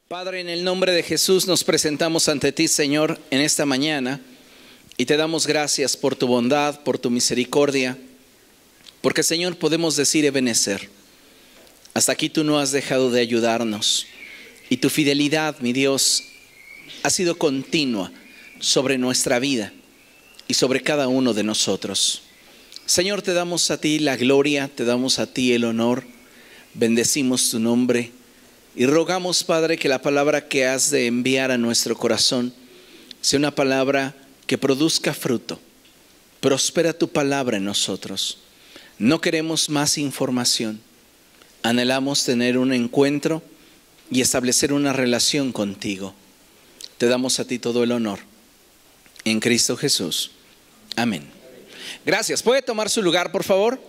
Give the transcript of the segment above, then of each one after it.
Padre, en el nombre de Jesús nos presentamos ante ti, Señor, en esta mañana y te damos gracias por tu bondad, por tu misericordia, porque, Señor, podemos decir Ebenezer. Hasta aquí tú no has dejado de ayudarnos y tu fidelidad, mi Dios, ha sido continua sobre nuestra vida y sobre cada uno de nosotros. Señor, te damos a ti la gloria, te damos a ti el honor, bendecimos tu nombre. Y rogamos, Padre, que la palabra que has de enviar a nuestro corazón sea una palabra que produzca fruto. Prospera tu palabra en nosotros. No queremos más información. Anhelamos tener un encuentro y establecer una relación contigo. Te damos a ti todo el honor. En Cristo Jesús. Amén. Gracias. ¿Puede tomar su lugar, por favor?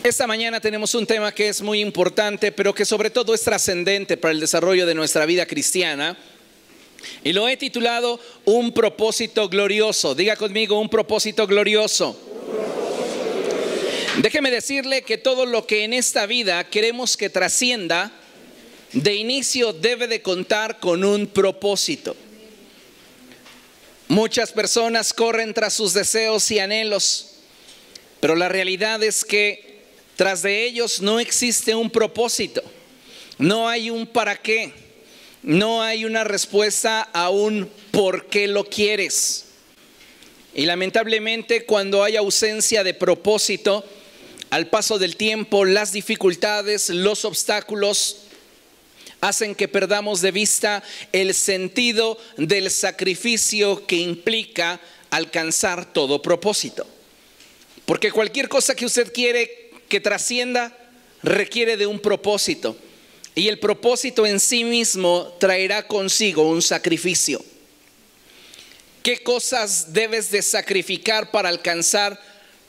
Esta mañana tenemos un tema que es muy importante, pero que sobre todo es trascendente para el desarrollo de nuestra vida cristiana. Y lo he titulado Un propósito glorioso. Diga conmigo, un propósito glorioso. Déjeme decirle que todo lo que en esta vida queremos que trascienda, de inicio debe de contar con un propósito. Muchas personas corren tras sus deseos y anhelos, pero la realidad es que tras de ellos no existe un propósito, no hay un para qué, no hay una respuesta a un por qué lo quieres. Y lamentablemente, cuando hay ausencia de propósito, al paso del tiempo, las dificultades, los obstáculos hacen que perdamos de vista el sentido del sacrificio que implica alcanzar todo propósito. Porque cualquier cosa que usted quiere que trascienda requiere de un propósito, y el propósito en sí mismo traerá consigo un sacrificio. ¿Qué cosas debes de sacrificar para alcanzar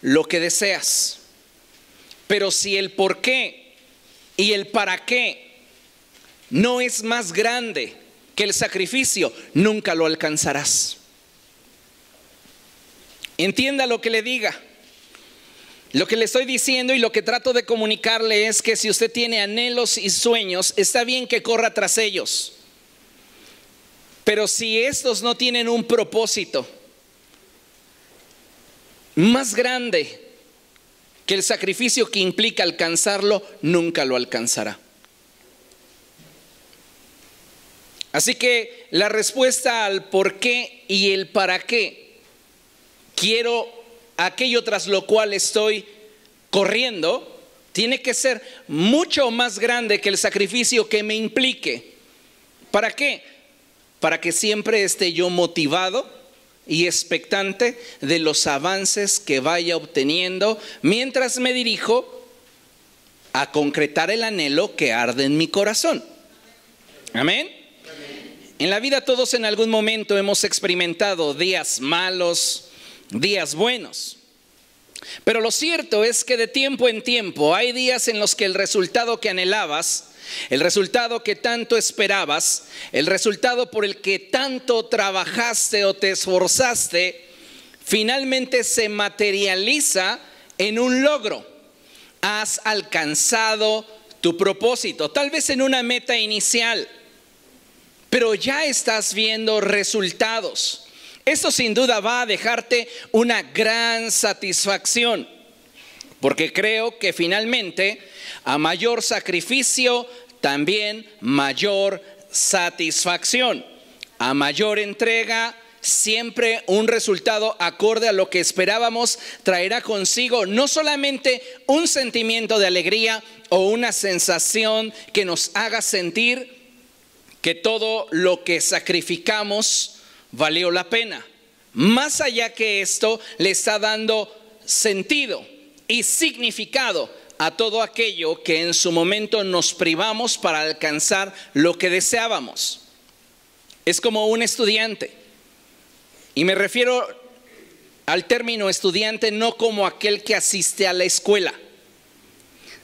lo que deseas? Pero si el por qué y el para qué no es más grande que el sacrificio, nunca lo alcanzarás. Entienda lo que le diga. Lo que le estoy diciendo y lo que trato de comunicarle es que si usted tiene anhelos y sueños, está bien que corra tras ellos. Pero si estos no tienen un propósito más grande que el sacrificio que implica alcanzarlo, nunca lo alcanzará. Así que la respuesta al por qué y el para qué quiero aquello tras lo cual estoy corriendo, tiene que ser mucho más grande que el sacrificio que me implique. ¿Para qué? Para que siempre esté yo motivado y expectante de los avances que vaya obteniendo mientras me dirijo a concretar el anhelo que arde en mi corazón. Amén. En la vida todos en algún momento hemos experimentado días malos, días buenos. Pero lo cierto es que de tiempo en tiempo hay días en los que el resultado que anhelabas, el resultado que tanto esperabas, el resultado por el que tanto trabajaste o te esforzaste, finalmente se materializa en un logro. Has alcanzado tu propósito, tal vez en una meta inicial, pero ya estás viendo resultados. Esto sin duda va a dejarte una gran satisfacción, porque creo que finalmente a mayor sacrificio, también mayor satisfacción. A mayor entrega, siempre un resultado acorde a lo que esperábamos traerá consigo no solamente un sentimiento de alegría o una sensación que nos haga sentir que todo lo que sacrificamos valió la pena. Más allá que esto, le está dando sentido y significado a todo aquello que en su momento nos privamos para alcanzar lo que deseábamos. Es como un estudiante, y me refiero al término estudiante no como aquel que asiste a la escuela,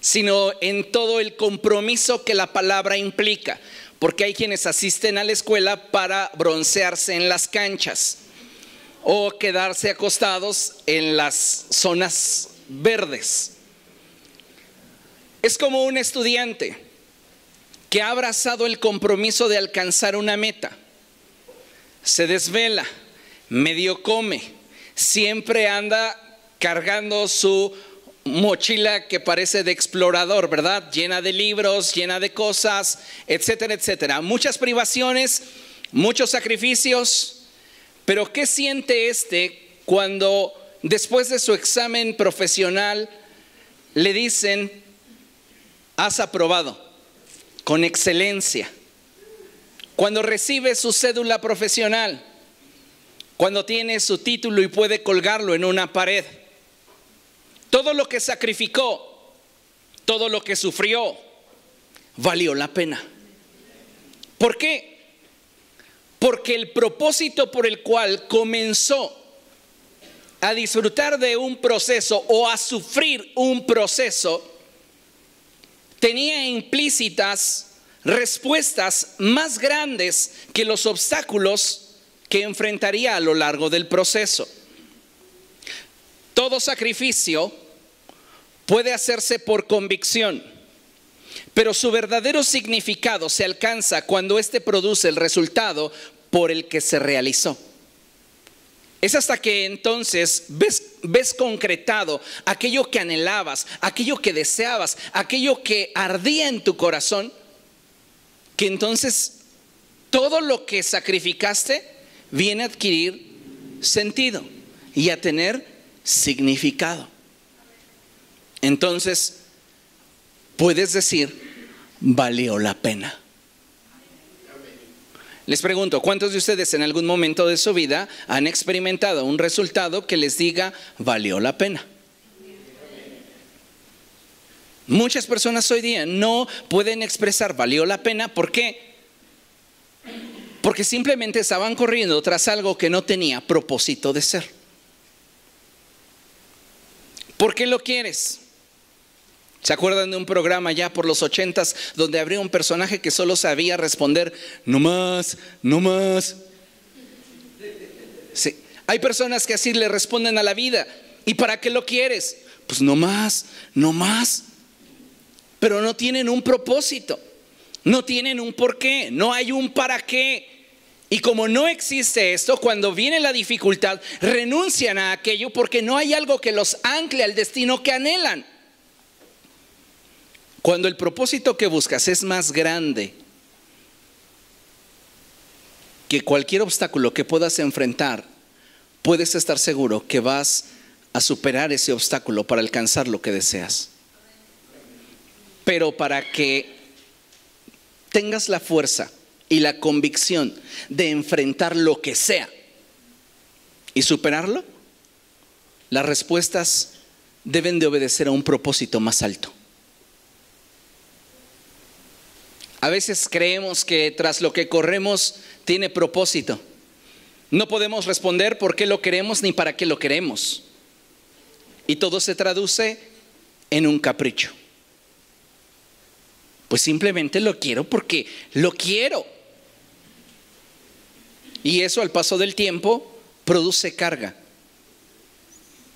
sino en todo el compromiso que la palabra implica. Porque hay quienes asisten a la escuela para broncearse en las canchas o quedarse acostados en las zonas verdes. Es como un estudiante que ha abrazado el compromiso de alcanzar una meta. Se desvela, medio come, siempre anda cargando su mochila que parece de explorador, ¿verdad? Llena de libros, llena de cosas, etcétera, etcétera. Muchas privaciones, muchos sacrificios. Pero ¿qué siente cuando después de su examen profesional le dicen: has aprobado con excelencia? Cuando recibe su cédula profesional, cuando tiene su título y puede colgarlo en una pared. Todo lo que sacrificó, todo lo que sufrió, valió la pena. ¿Por qué? Porque el propósito por el cual comenzó a disfrutar de un proceso o a sufrir un proceso tenía implícitas respuestas más grandes que los obstáculos que enfrentaría a lo largo del proceso. Todo sacrificio puede hacerse por convicción, pero su verdadero significado se alcanza cuando éste produce el resultado por el que se realizó. Es hasta que entonces ves concretado aquello que anhelabas, aquello que deseabas, aquello que ardía en tu corazón, que entonces todo lo que sacrificaste viene a adquirir sentido y a tener significado. Entonces puedes decir: valió la pena. Les pregunto, ¿cuántos de ustedes en algún momento de su vida han experimentado un resultado que les diga: valió la pena? Muchas personas hoy día no pueden expresar valió la pena. ¿Por qué? Porque simplemente estaban corriendo tras algo que no tenía propósito de ser. ¿Por qué lo quieres? ¿Se acuerdan de un programa ya por los 80s donde habría un personaje que solo sabía responder: no más, no más? Sí. Hay personas que así le responden a la vida. ¿Y para qué lo quieres? Pues no más, no más. Pero no tienen un propósito, no tienen un por qué, no hay un para qué. Y como no existe esto, cuando viene la dificultad, renuncian a aquello porque no hay algo que los ancle al destino que anhelan. Cuando el propósito que buscas es más grande que cualquier obstáculo que puedas enfrentar, puedes estar seguro que vas a superar ese obstáculo para alcanzar lo que deseas. Pero para que tengas la fuerza y la convicción de enfrentar lo que sea y superarlo, las respuestas deben de obedecer a un propósito más alto. A veces creemos que tras lo que corremos tiene propósito. No podemos responder por qué lo queremos ni para qué lo queremos. Y todo se traduce en un capricho. Pues simplemente lo quiero porque lo quiero. Y eso al paso del tiempo produce carga.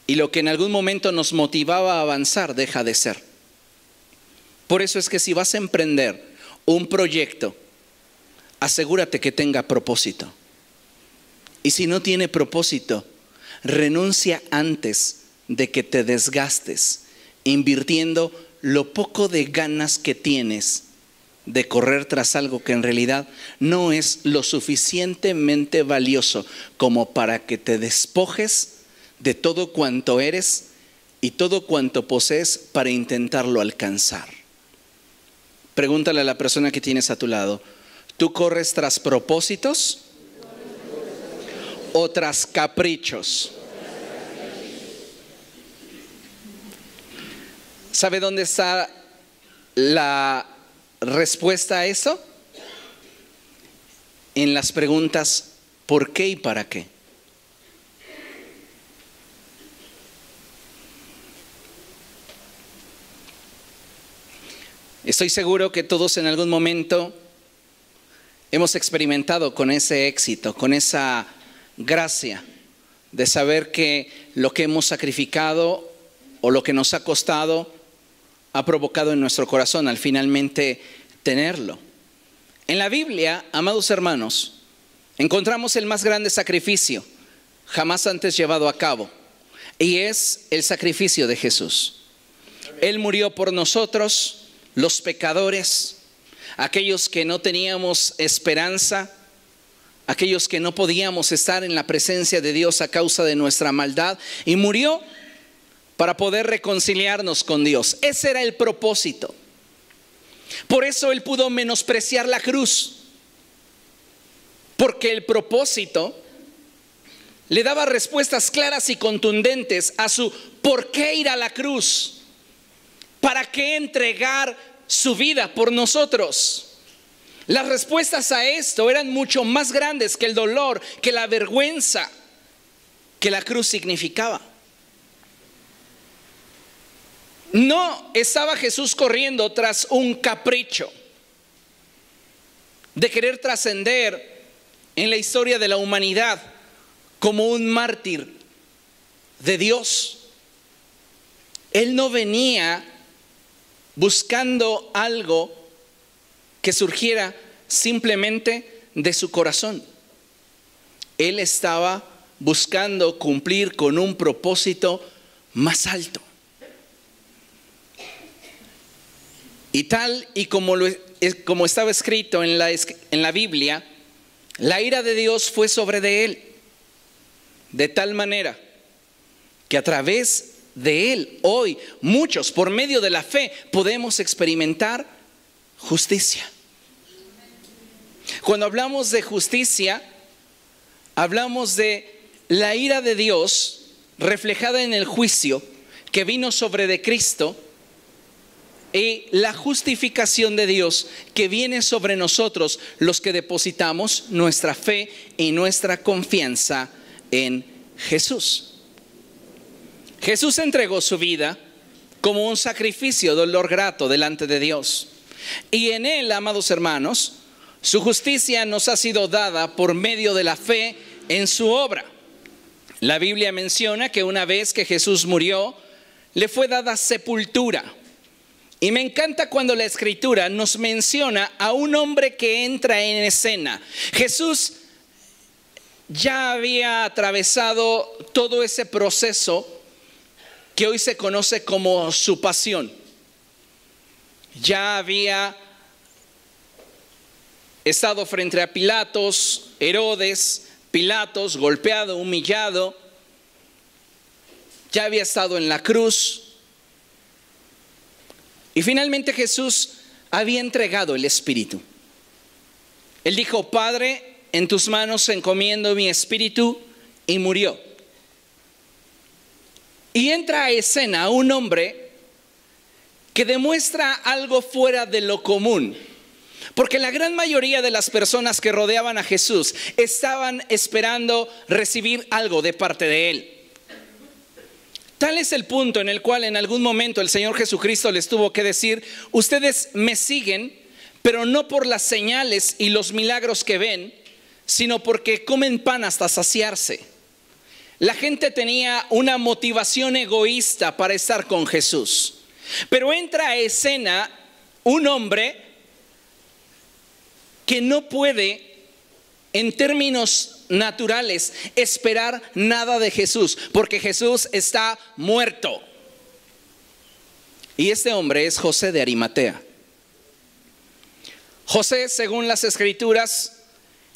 Y lo que en algún momento nos motivaba a avanzar deja de ser. Por eso es que si vas a emprender un proyecto, asegúrate que tenga propósito. Y si no tiene propósito, renuncia antes de que te desgastes, invirtiendo lo poco de ganas que tienes de correr tras algo que en realidad no es lo suficientemente valioso como para que te despojes de todo cuanto eres y todo cuanto posees para intentarlo alcanzar. Pregúntale a la persona que tienes a tu lado: ¿tú corres tras propósitos o tras caprichos? ¿Sabe dónde está la respuesta a eso? En las preguntas ¿por qué y para qué? Estoy seguro que todos en algún momento hemos experimentado con ese éxito, con esa gracia de saber que lo que hemos sacrificado o lo que nos ha costado ha provocado en nuestro corazón al finalmente tenerlo. En la Biblia, amados hermanos, encontramos el más grande sacrificio jamás antes llevado a cabo, y es el sacrificio de Jesús. Él murió por nosotros, los pecadores, aquellos que no teníamos esperanza, aquellos que no podíamos estar en la presencia de Dios a causa de nuestra maldad, y murió para poder reconciliarnos con Dios. Ese era el propósito. Por eso Él pudo menospreciar la cruz, porque el propósito le daba respuestas claras y contundentes a su por qué ir a la cruz, para qué entregar su vida por nosotros. Las respuestas a esto eran mucho más grandes que el dolor, que la vergüenza que la cruz significaba. No estaba Jesús corriendo tras un capricho de querer trascender en la historia de la humanidad como un mártir de Dios. Él no venía buscando algo que surgiera simplemente de su corazón. Él estaba buscando cumplir con un propósito más alto. Y tal y como estaba escrito en la Biblia, la ira de Dios fue sobre de él, de tal manera que a través de él hoy muchos, por medio de la fe, podemos experimentar justicia. Cuando hablamos de justicia, hablamos de la ira de Dios reflejada en el juicio que vino sobre de Cristo, y la justificación de Dios que viene sobre nosotros, los que depositamos nuestra fe y nuestra confianza en Jesús. Jesús entregó su vida como un sacrificio de olor grato delante de Dios. Y en Él, amados hermanos, su justicia nos ha sido dada por medio de la fe en su obra. La Biblia menciona que una vez que Jesús murió, le fue dada sepultura. Y me encanta cuando la Escritura nos menciona a un hombre que entra en escena. Jesús ya había atravesado todo ese proceso que hoy se conoce como su pasión. Ya había estado frente a Pilatos, Herodes, Pilatos, golpeado, humillado. Ya había estado en la cruz. Y finalmente Jesús había entregado el Espíritu. Él dijo: Padre, en tus manos encomiendo mi espíritu, y murió. Y entra a escena un hombre que demuestra algo fuera de lo común. Porque la gran mayoría de las personas que rodeaban a Jesús estaban esperando recibir algo de parte de Él. Tal es el punto en el cual en algún momento el Señor Jesucristo les tuvo que decir: ustedes me siguen, pero no por las señales y los milagros que ven, sino porque comen pan hasta saciarse. La gente tenía una motivación egoísta para estar con Jesús. Pero entra a escena un hombre que no puede, en términos naturales, esperar nada de Jesús, porque Jesús está muerto. Y este hombre es José de Arimatea. José, según las Escrituras,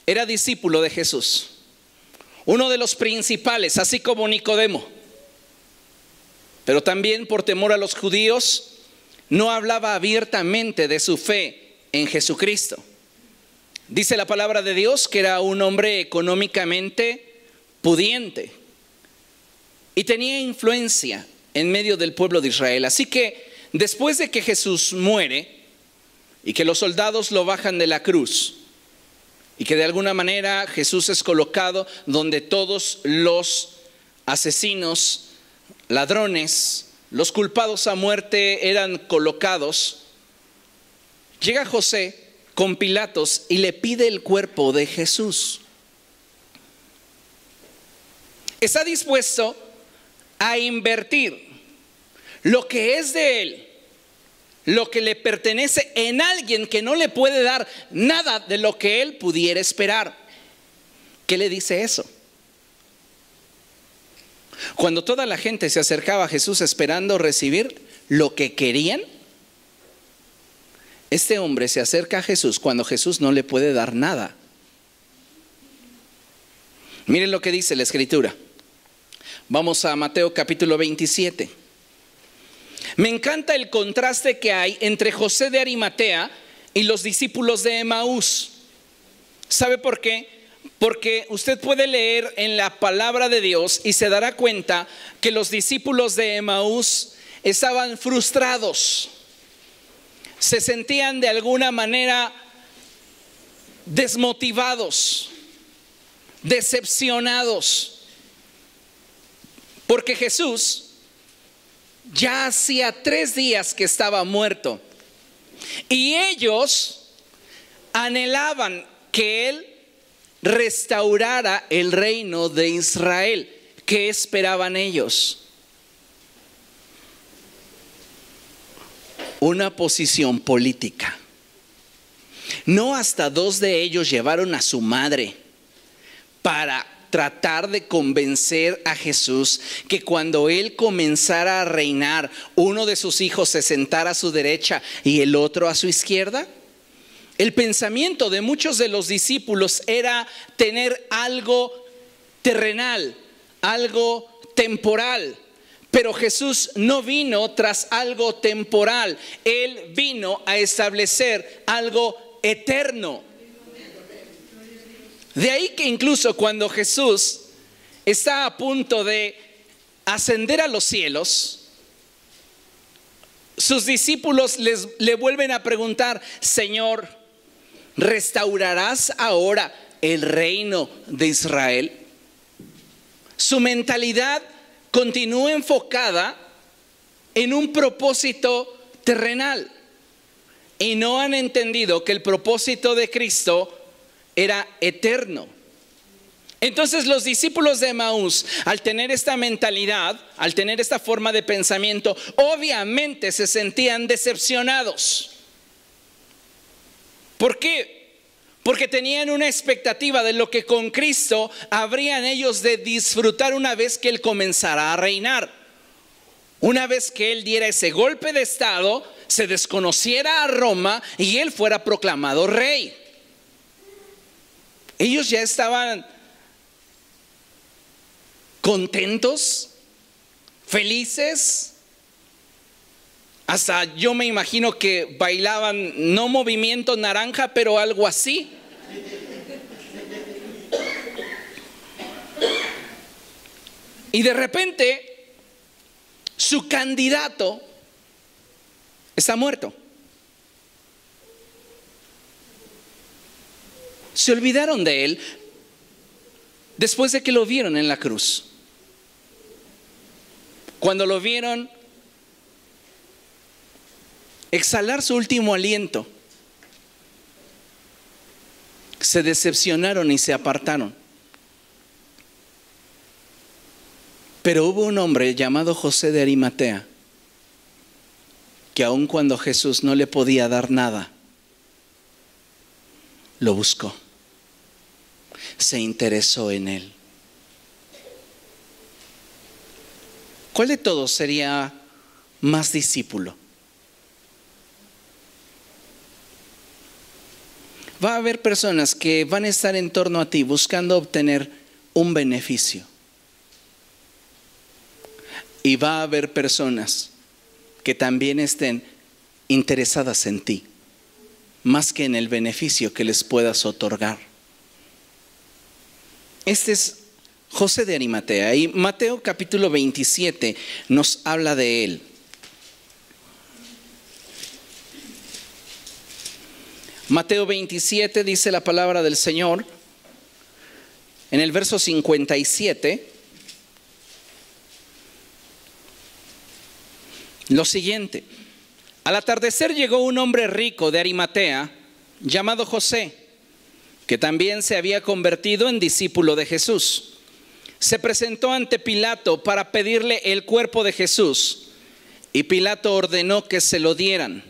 era discípulo de Jesús, uno de los principales, así como Nicodemo. Pero también, por temor a los judíos, no hablaba abiertamente de su fe en Jesucristo. Dice la palabra de Dios que era un hombre económicamente pudiente y tenía influencia en medio del pueblo de Israel. Así que después de que Jesús muere y que los soldados lo bajan de la cruz, y que de alguna manera Jesús es colocado donde todos los asesinos, ladrones, los culpados a muerte eran colocados, llega José con Pilatos y le pide el cuerpo de Jesús. Está dispuesto a invertir lo que es de él lo que le pertenece en alguien que no le puede dar nada de lo que él pudiera esperar. ¿Qué le dice eso? Cuando toda la gente se acercaba a Jesús esperando recibir lo que querían, este hombre se acerca a Jesús cuando Jesús no le puede dar nada. Miren lo que dice la Escritura. Vamos a Mateo capítulo 27. Me encanta el contraste que hay entre José de Arimatea y los discípulos de Emaús. ¿Sabe por qué? Porque usted puede leer en la palabra de Dios y se dará cuenta que los discípulos de Emaús estaban frustrados. Se sentían de alguna manera desmotivados, decepcionados, porque Jesús ya hacía 3 días que estaba muerto y ellos anhelaban que Él restaurara el reino de Israel. ¿Qué esperaban ellos? Una posición política. No hasta 2 de ellos llevaron a su madre para tratar de convencer a Jesús que cuando Él comenzara a reinar, uno de sus hijos se sentara a su derecha y el otro a su izquierda. El pensamiento de muchos de los discípulos era tener algo terrenal, algo temporal. Pero Jesús no vino tras algo temporal. Él vino a establecer algo eterno. De ahí que incluso cuando Jesús está a punto de ascender a los cielos, sus discípulos le vuelven a preguntar: Señor, ¿restaurarás ahora el reino de Israel? Su mentalidad continúa enfocada en un propósito terrenal y no han entendido que el propósito de Cristo era eterno. Entonces los discípulos de Emaús, al tener esta mentalidad, al tener esta forma de pensamiento, obviamente se sentían decepcionados. ¿Por qué? Porque tenían una expectativa de lo que con Cristo habrían ellos de disfrutar una vez que Él comenzara a reinar. Una vez que Él diera ese golpe de estado, se desconociera a Roma y Él fuera proclamado rey. Ellos ya estaban contentos, felices. Hasta yo me imagino que bailaban, no movimiento naranja, pero algo así. Y de repente, su candidato está muerto. Se olvidaron de él después de que lo vieron en la cruz. Cuando lo vieron exhalar su último aliento, se decepcionaron y se apartaron. Pero hubo un hombre llamado José de Arimatea que aun cuando Jesús no le podía dar nada, lo buscó, se interesó en él. ¿Cuál de todos sería más discípulo? Va a haber personas que van a estar en torno a ti buscando obtener un beneficio. Y va a haber personas que también estén interesadas en ti, más que en el beneficio que les puedas otorgar. Este es José de Arimatea y Mateo capítulo 27 nos habla de él. Mateo 27 dice la palabra del Señor en el verso 57 lo siguiente: al atardecer llegó un hombre rico de Arimatea llamado José, que también se había convertido en discípulo de Jesús. Se presentó ante Pilato para pedirle el cuerpo de Jesús y Pilato ordenó que se lo dieran.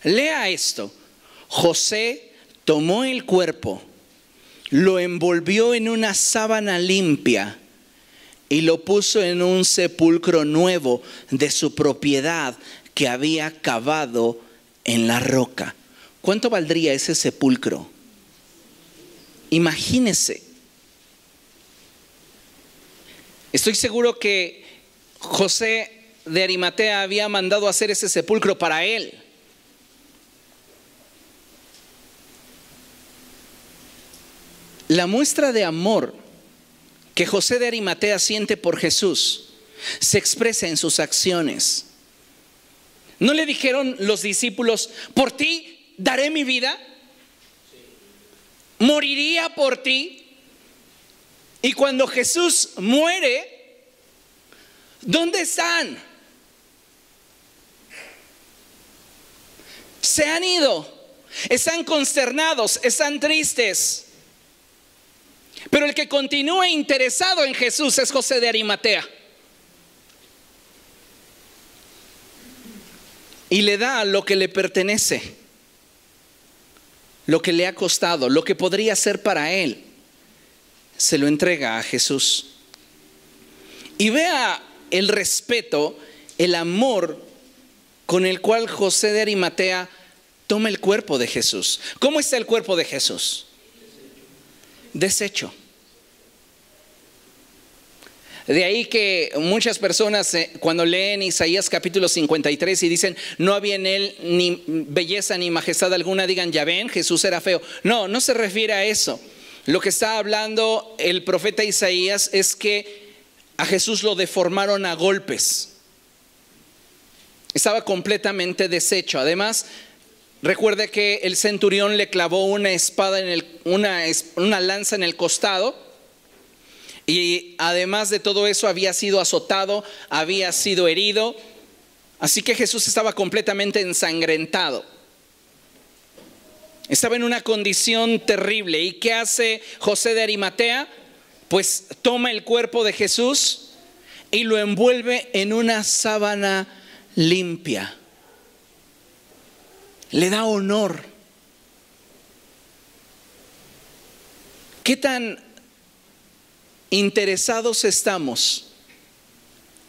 Lea esto. José tomó el cuerpo, lo envolvió en una sábana limpia y lo puso en un sepulcro nuevo de su propiedad que había cavado en la roca. ¿Cuánto valdría ese sepulcro? Imagínese. Estoy seguro que José de Arimatea había mandado hacer ese sepulcro para él. La muestra de amor que José de Arimatea siente por Jesús se expresa en sus acciones. ¿No le dijeron los discípulos, por ti daré mi vida? Moriría por ti. Y cuando Jesús muere, ¿dónde están? Se han ido, están consternados, están tristes. Pero el que continúa interesado en Jesús es José de Arimatea. Y le da lo que le pertenece, lo que le ha costado, lo que podría ser para él. Se lo entrega a Jesús. Y vea el respeto, el amor con el cual José de Arimatea toma el cuerpo de Jesús. ¿Cómo está el cuerpo de Jesús? Deshecho. De ahí que muchas personas cuando leen Isaías capítulo 53 y dicen no había en él ni belleza ni majestad alguna, digan ya ven, Jesús era feo. No, no se refiere a eso. Lo que está hablando el profeta Isaías es que a Jesús lo deformaron a golpes. Estaba completamente deshecho. Además, recuerde que el centurión le clavó una espada una lanza en el costado. Y además de todo eso había sido azotado, había sido herido. Así que Jesús estaba completamente ensangrentado. Estaba en una condición terrible. ¿Y qué hace José de Arimatea? Pues toma el cuerpo de Jesús y lo envuelve en una sábana limpia. Le da honor. ¿Qué tan interesados estamos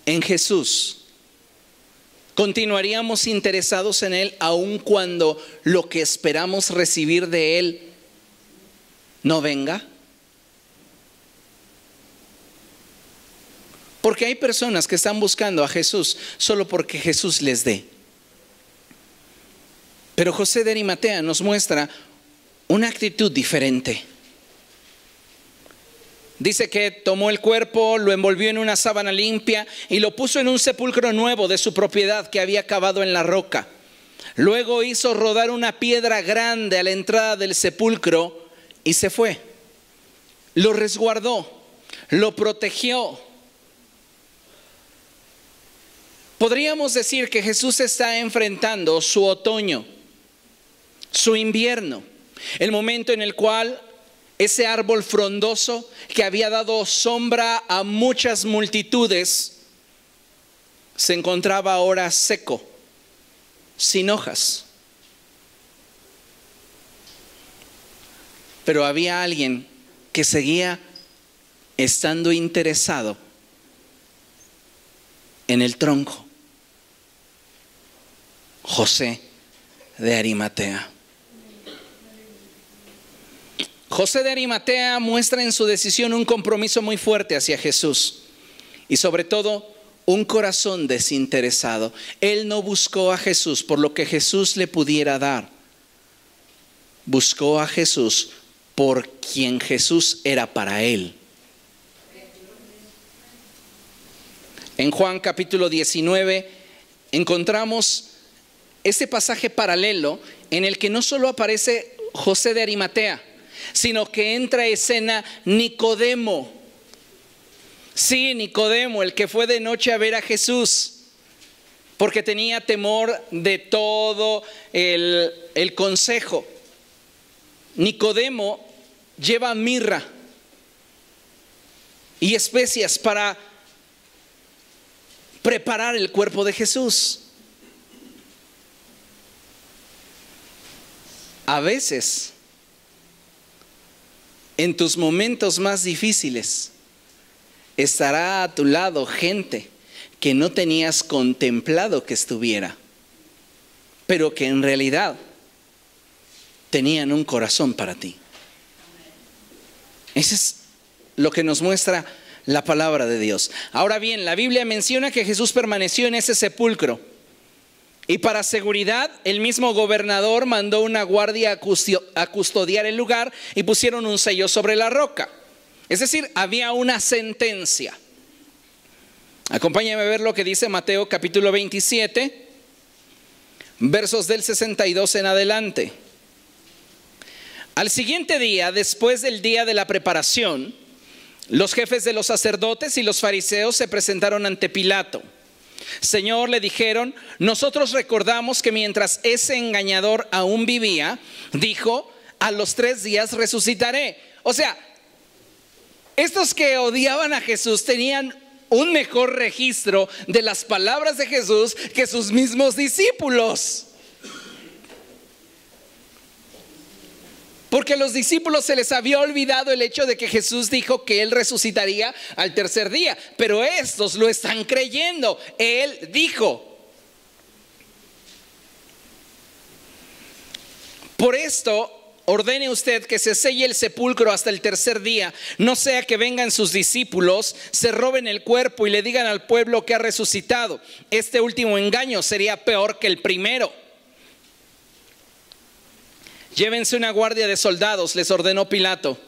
en Jesús? ¿Continuaríamos interesados en Él aun cuando lo que esperamos recibir de Él no venga? Porque hay personas que están buscando a Jesús solo porque Jesús les dé. Pero José de Arimatea nos muestra una actitud diferente. Dice que tomó el cuerpo, lo envolvió en una sábana limpia y lo puso en un sepulcro nuevo de su propiedad que había cavado en la roca. Luego hizo rodar una piedra grande a la entrada del sepulcro y se fue. Lo resguardó, lo protegió. Podríamos decir que Jesús está enfrentando su otoño, su invierno, el momento en el cual ese árbol frondoso que había dado sombra a muchas multitudes se encontraba ahora seco, sin hojas. Pero había alguien que seguía estando interesado en el tronco. José de Arimatea. José de Arimatea muestra en su decisión un compromiso muy fuerte hacia Jesús y sobre todo un corazón desinteresado. Él no buscó a Jesús por lo que Jesús le pudiera dar. Buscó a Jesús por quien Jesús era para él. En Juan capítulo 19 encontramos este pasaje paralelo en el que no solo aparece José de Arimatea, sino que entra a escena Nicodemo. Sí, Nicodemo, el que fue de noche a ver a Jesús, porque tenía temor de todo el consejo. Nicodemo lleva mirra y especias para preparar el cuerpo de Jesús. a veces, en tus momentos más difíciles, estará a tu lado gente que no tenías contemplado que estuviera, pero que en realidad tenían un corazón para ti. Eso es lo que nos muestra la palabra de Dios. Ahora bien, la Biblia menciona que Jesús permaneció en ese sepulcro. Y para seguridad, el mismo gobernador mandó una guardia a custodiar el lugar y pusieron un sello sobre la roca. Es decir, había una sentencia. Acompáñame a ver lo que dice Mateo capítulo 27, versos del 62 en adelante. Al siguiente día, después del día de la preparación, los jefes de los sacerdotes y los fariseos se presentaron ante Pilato. Señor, le dijeron, nosotros recordamos que mientras ese engañador aún vivía, dijo, a los 3 días resucitaré. O sea, estos que odiaban a Jesús tenían un mejor registro de las palabras de Jesús que sus mismos discípulos. Porque a los discípulos se les había olvidado el hecho de que Jesús dijo que Él resucitaría al 3er día. Pero estos lo están creyendo. Él dijo. Por esto, ordene usted que se selle el sepulcro hasta el 3er día. No sea que vengan sus discípulos, se roben el cuerpo y le digan al pueblo que ha resucitado. Este último engaño sería peor que el primero. Llévense una guardia de soldados, les ordenó Pilato,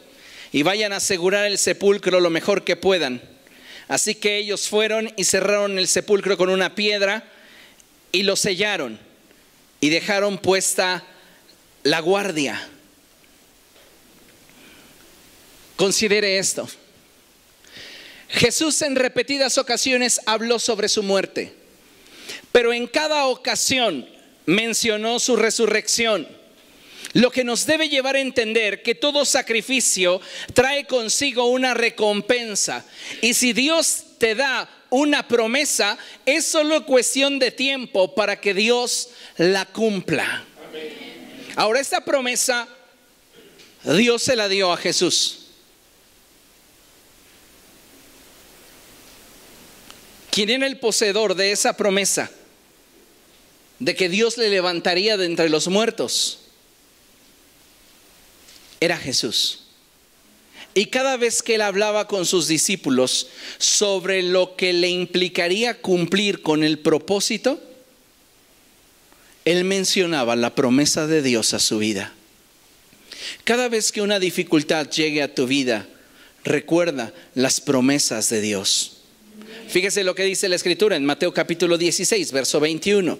y vayan a asegurar el sepulcro lo mejor que puedan. Así que ellos fueron y cerraron el sepulcro con una piedra y lo sellaron y dejaron puesta la guardia. Considere esto. Jesús en repetidas ocasiones habló sobre su muerte, pero en cada ocasión mencionó su resurrección. Lo que nos debe llevar a entender que todo sacrificio trae consigo una recompensa. Y si Dios te da una promesa, es solo cuestión de tiempo para que Dios la cumpla. Ahora, esta promesa Dios se la dio a Jesús. ¿Quién era el poseedor de esa promesa? De que Dios le levantaría de entre los muertos. Era Jesús. Y cada vez que Él hablaba con sus discípulos sobre lo que le implicaría cumplir con el propósito, Él mencionaba la promesa de Dios a su vida. Cada vez que una dificultad llegue a tu vida, recuerda las promesas de Dios. Fíjese lo que dice la Escritura en Mateo capítulo 16, verso 21.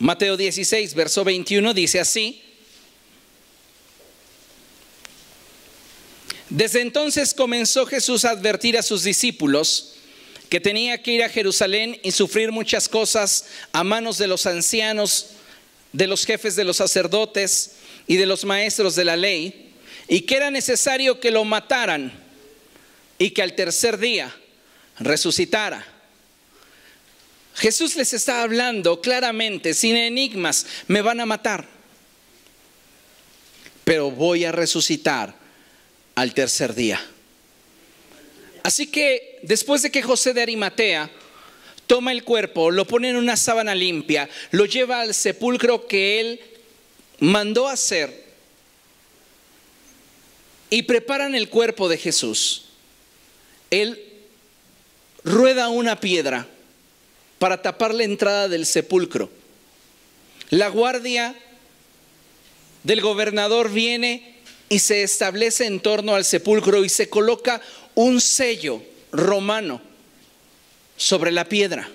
Mateo 16, verso 21 dice así: desde entonces comenzó Jesús a advertir a sus discípulos que tenía que ir a Jerusalén y sufrir muchas cosas a manos de los ancianos, de los jefes de los sacerdotes y de los maestros de la ley, y que era necesario que lo mataran y que al 3er día resucitara. Jesús les está hablando claramente, sin enigmas: me van a matar, pero voy a resucitar al 3er día. Así que después de que José de Arimatea toma el cuerpo, lo pone en una sábana limpia, lo lleva al sepulcro que él mandó hacer y preparan el cuerpo de Jesús. Él rueda una piedra para tapar la entrada del sepulcro. La guardia del gobernador viene y se establece en torno al sepulcro y se coloca un sello romano sobre la piedra,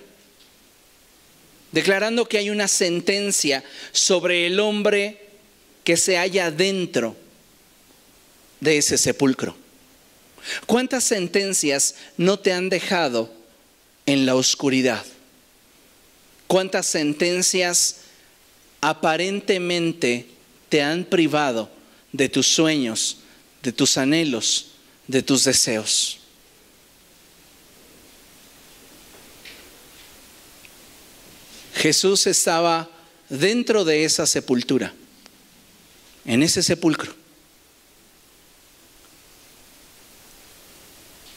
declarando que hay una sentencia sobre el hombre que se halla dentro de ese sepulcro. ¿Cuántas sentencias no te han dejado en la oscuridad? ¿Cuántas sentencias aparentemente te han privado de tus sueños, de tus anhelos, de tus deseos? Jesús estaba dentro de esa sepultura en ese sepulcro.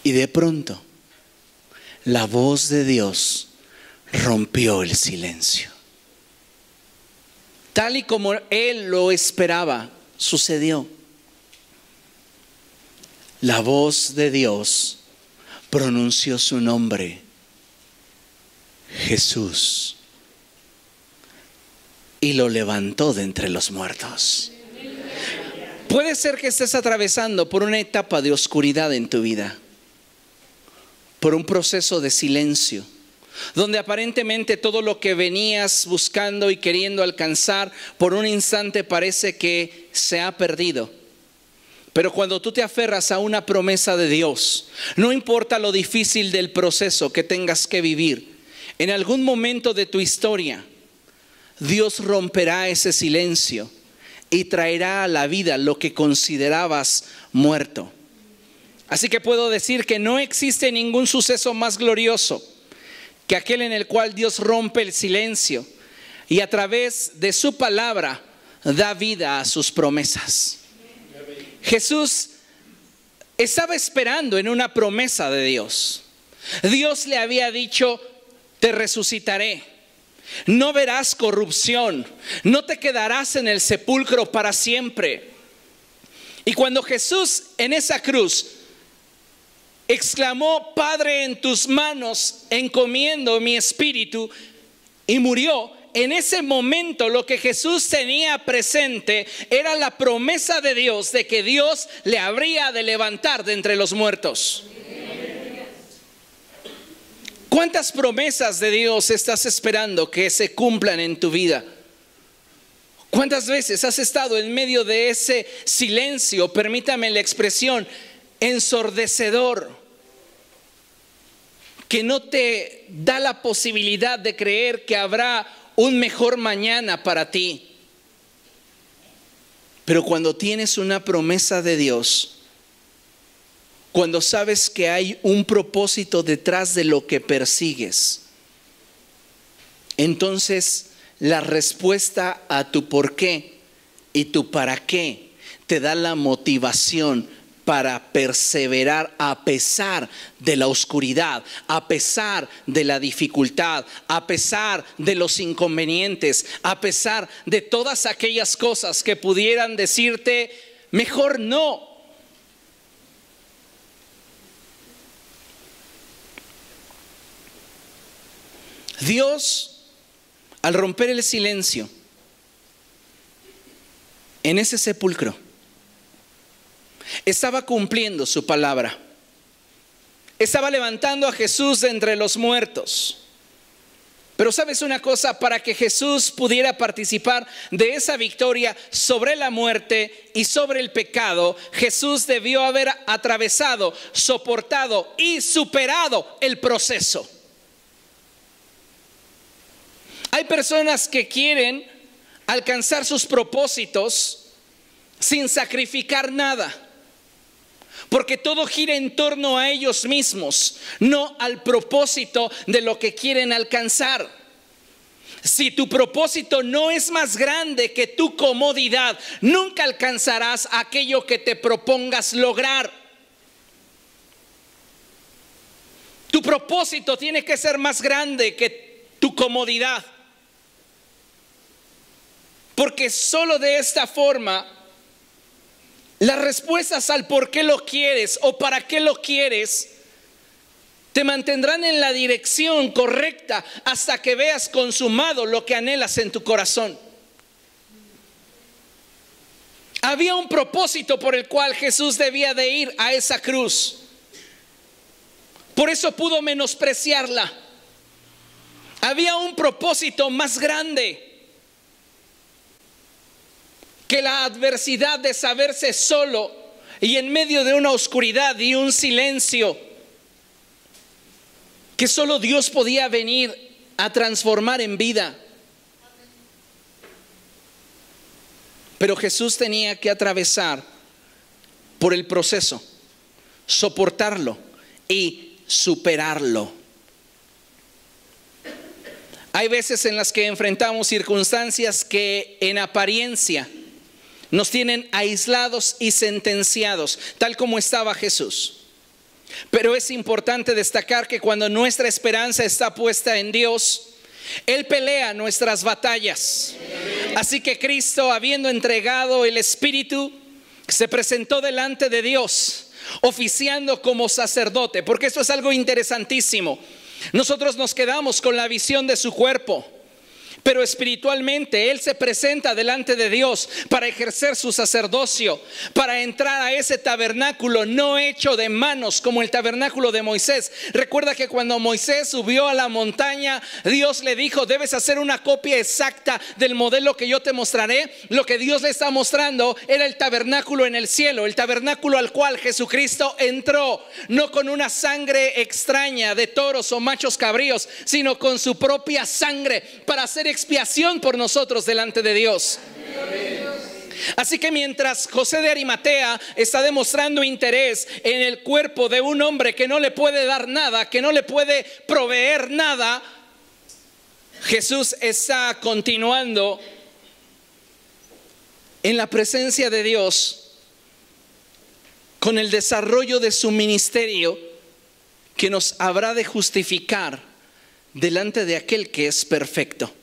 Y de pronto, la voz de Dios rompió el silencio. Tal y como él lo esperaba, sucedió. La voz de Dios pronunció su nombre, Jesús, y lo levantó de entre los muertos. Puede ser que estés atravesando por una etapa de oscuridad en tu vida, por un proceso de silencio, donde aparentemente todo lo que venías buscando y queriendo alcanzar por un instante parece que se ha perdido. Pero cuando tú te aferras a una promesa de Dios, no importa lo difícil del proceso que tengas que vivir, en algún momento de tu historia, Dios romperá ese silencio y traerá a la vida lo que considerabas muerto. Así que puedo decir que no existe ningún suceso más glorioso que aquel en el cual Dios rompe el silencio y a través de su palabra da vida a sus promesas. Jesús estaba esperando en una promesa de Dios. Dios le había dicho: te resucitaré, no verás corrupción, no te quedarás en el sepulcro para siempre. Y cuando Jesús en esa cruz exclamó: Padre, en tus manos encomiendo mi espíritu, y murió, en ese momento lo que Jesús tenía presente era la promesa de Dios de que Dios le habría de levantar de entre los muertos. ¿Cuántas promesas de Dios estás esperando que se cumplan en tu vida? ¿Cuántas veces has estado en medio de ese silencio, permítame la expresión, ensordecedor, que no te da la posibilidad de creer que habrá un mejor mañana para ti? Pero cuando tienes una promesa de Dios, cuando sabes que hay un propósito detrás de lo que persigues, entonces la respuesta a tu por qué y tu para qué te da la motivación para perseverar a pesar de la oscuridad, a pesar de la dificultad, a pesar de los inconvenientes, a pesar de todas aquellas cosas que pudieran decirte: mejor no. Dios, al romper el silencio en ese sepulcro, estaba cumpliendo su palabra. Estaba levantando a Jesús de entre los muertos. Pero ¿sabes una cosa? Para que Jesús pudiera participar de esa victoria sobre la muerte y sobre el pecado, Jesús debió haber atravesado, soportado y superado el proceso. Hay personas que quieren alcanzar sus propósitos sin sacrificar nada, porque todo gira en torno a ellos mismos, no al propósito de lo que quieren alcanzar. Si tu propósito no es más grande que tu comodidad, nunca alcanzarás aquello que te propongas lograr. Tu propósito tiene que ser más grande que tu comodidad, porque solo de esta forma las respuestas al por qué lo quieres o para qué lo quieres te mantendrán en la dirección correcta hasta que veas consumado lo que anhelas en tu corazón. Había un propósito por el cual Jesús debía de ir a esa cruz. Por eso pudo menospreciarla. Había un propósito más grande que la adversidad de saberse solo y en medio de una oscuridad y un silencio que solo Dios podía venir a transformar en vida. Pero Jesús tenía que atravesar por el proceso, soportarlo y superarlo. Hay veces en las que enfrentamos circunstancias que en apariencia nos tienen aislados y sentenciados, tal como estaba Jesús. Pero es importante destacar que cuando nuestra esperanza está puesta en Dios, Él pelea nuestras batallas. Así que Cristo, habiendo entregado el Espíritu, se presentó delante de Dios, oficiando como sacerdote, porque esto es algo interesantísimo. Nosotros nos quedamos con la visión de su cuerpo, pero espiritualmente Él se presenta delante de Dios para ejercer su sacerdocio, para entrar a ese tabernáculo no hecho de manos como el tabernáculo de Moisés. Recuerda que cuando Moisés subió a la montaña, Dios le dijo: debes hacer una copia exacta del modelo que yo te mostraré. Lo que Dios le está mostrando era el tabernáculo en el cielo, el tabernáculo al cual Jesucristo entró, no con una sangre extraña de toros o machos cabríos, sino con su propia sangre, para hacer expiación por nosotros delante de Dios. Así que mientras José de Arimatea está demostrando interés en el cuerpo de un hombre que no le puede dar nada, que no le puede proveer nada, Jesús está continuando en la presencia de Dios con el desarrollo de su ministerio, que nos habrá de justificar delante de aquel que es perfecto.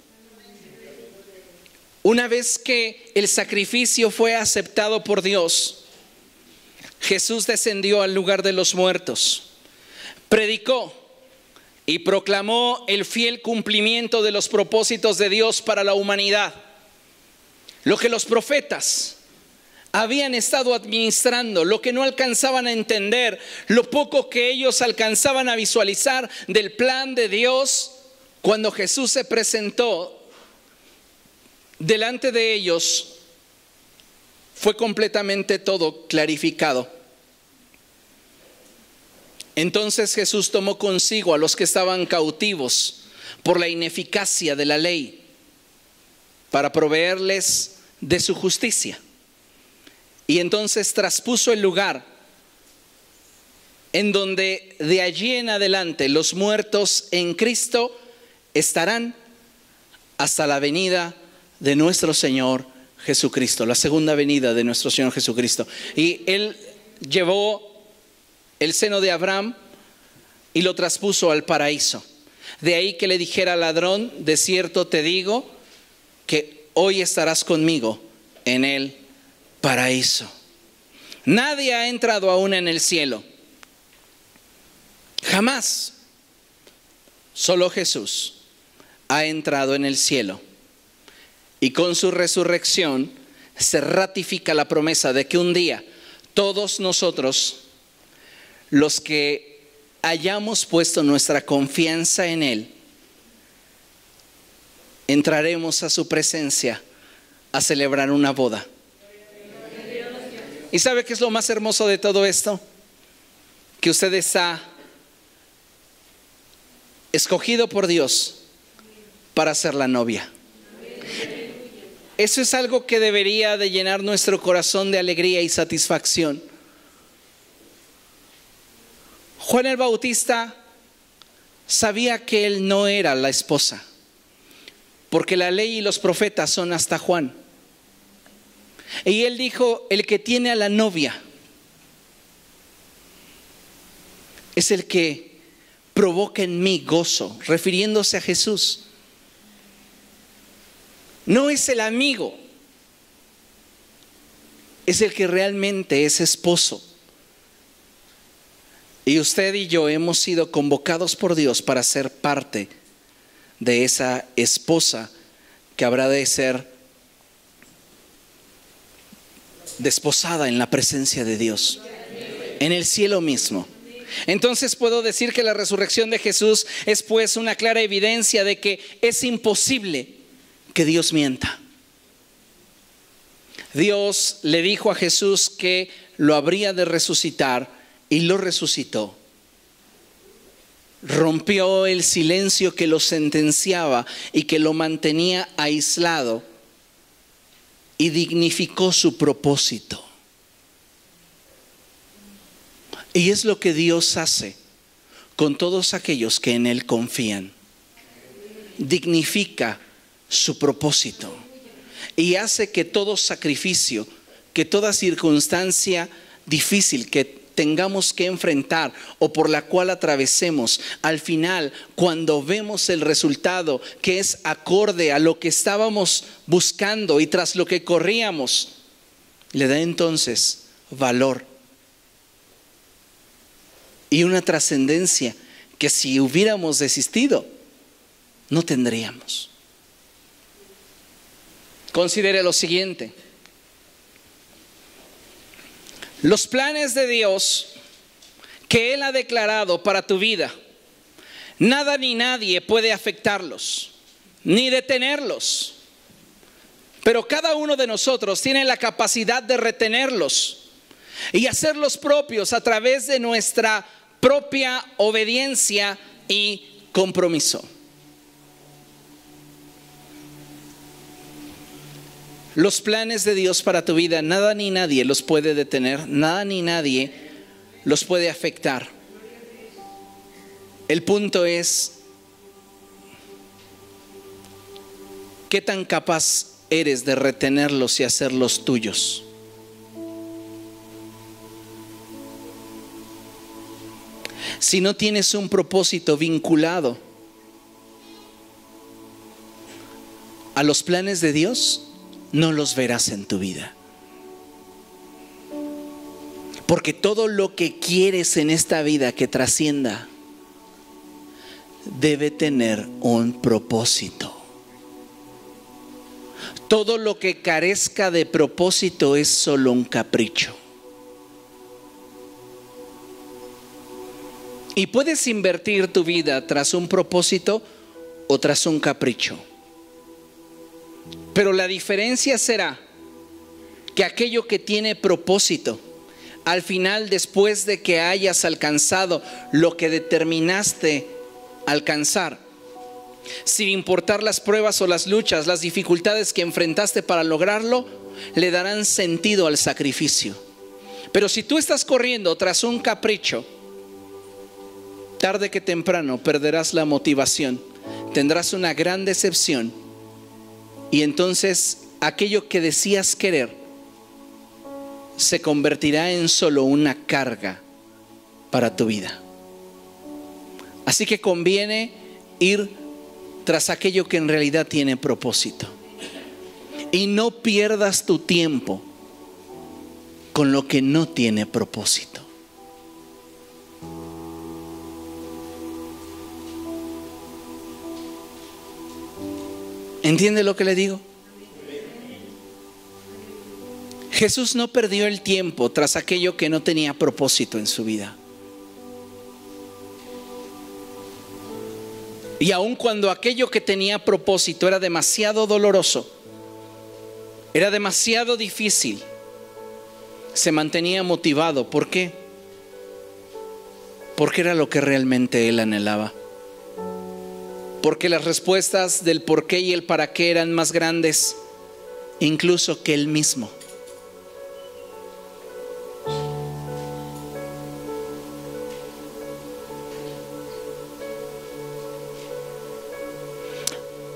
Una vez que el sacrificio fue aceptado por Dios, Jesús descendió al lugar de los muertos, predicó y proclamó el fiel cumplimiento de los propósitos de Dios para la humanidad. Lo que los profetas habían estado administrando, lo que no alcanzaban a entender, lo poco que ellos alcanzaban a visualizar del plan de Dios, cuando Jesús se presentó delante de ellos, fue completamente todo clarificado. Entonces Jesús tomó consigo a los que estaban cautivos por la ineficacia de la ley, para proveerles de su justicia. Y entonces traspuso el lugar en donde de allí en adelante los muertos en Cristo estarán hasta la venida de nuestro Señor Jesucristo, la segunda venida de nuestro Señor Jesucristo. Y Él llevó el seno de Abraham y lo traspuso al paraíso. De ahí que le dijera al ladrón: de cierto te digo que hoy estarás conmigo en el paraíso. Nadie ha entrado aún en el cielo, jamás. Solo Jesús ha entrado en el cielo. Y con su resurrección se ratifica la promesa de que un día todos nosotros, los que hayamos puesto nuestra confianza en Él, entraremos a su presencia a celebrar una boda. ¿Y sabe qué es lo más hermoso de todo esto? Que usted está escogido por Dios para ser la novia. Eso es algo que debería de llenar nuestro corazón de alegría y satisfacción. Juan el Bautista sabía que él no era la esposa, porque la ley y los profetas son hasta Juan. Y él dijo: el que tiene a la novia es el que provoca en mí gozo, refiriéndose a Jesús. No es el amigo, es el que realmente es esposo. Y usted y yo hemos sido convocados por Dios para ser parte de esa esposa que habrá de ser desposada en la presencia de Dios, en el cielo mismo. Entonces puedo decir que la resurrección de Jesús es pues una clara evidencia de que es imposible que Dios mienta. Dios le dijo a Jesús que lo habría de resucitar y lo resucitó. Rompió el silencio que lo sentenciaba y que lo mantenía aislado y dignificó su propósito. Y es lo que Dios hace con todos aquellos que en Él confían. Dignifica su propósito. y hace que todo sacrificio, que toda circunstancia difícil que tengamos que enfrentar o por la cual atravesemos, al final, cuando vemos el resultado que es acorde a lo que estábamos buscando y tras lo que corríamos, le da entonces valor y una trascendencia que si hubiéramos desistido, no tendríamos. Considere lo siguiente: los planes de Dios que Él ha declarado para tu vida, nada ni nadie puede afectarlos, ni detenerlos. Pero cada uno de nosotros tiene la capacidad de retenerlos y hacerlos propios a través de nuestra propia obediencia y compromiso. Los planes de Dios para tu vida, nada ni nadie los puede detener, nada ni nadie los puede afectar. El punto es, ¿qué tan capaz eres de retenerlos y hacerlos tuyos? Si no tienes un propósito vinculado a los planes de Dios, no los verás en tu vida. Porque todo lo que quieres en esta vida que trascienda debe tener un propósito. Todo lo que carezca de propósito es solo un capricho. Y puedes invertir tu vida tras un propósito o tras un capricho. Pero la diferencia será que aquello que tiene propósito, al final, después de que hayas alcanzado lo que determinaste alcanzar, sin importar las pruebas o las luchas, las dificultades que enfrentaste para lograrlo, le darán sentido al sacrificio. Pero si tú estás corriendo tras un capricho, tarde que temprano perderás la motivación, tendrás una gran decepción y entonces aquello que decías querer se convertirá en solo una carga para tu vida. Así que conviene ir tras aquello que en realidad tiene propósito. Y no pierdas tu tiempo con lo que no tiene propósito. ¿Entiende lo que le digo? Jesús no perdió el tiempo tras aquello que no tenía propósito en su vida. Y aun cuando aquello que tenía propósito era demasiado doloroso, era demasiado difícil, se mantenía motivado. ¿Por qué? Porque era lo que realmente él anhelaba. Porque las respuestas del por qué y el para qué eran más grandes incluso que él mismo.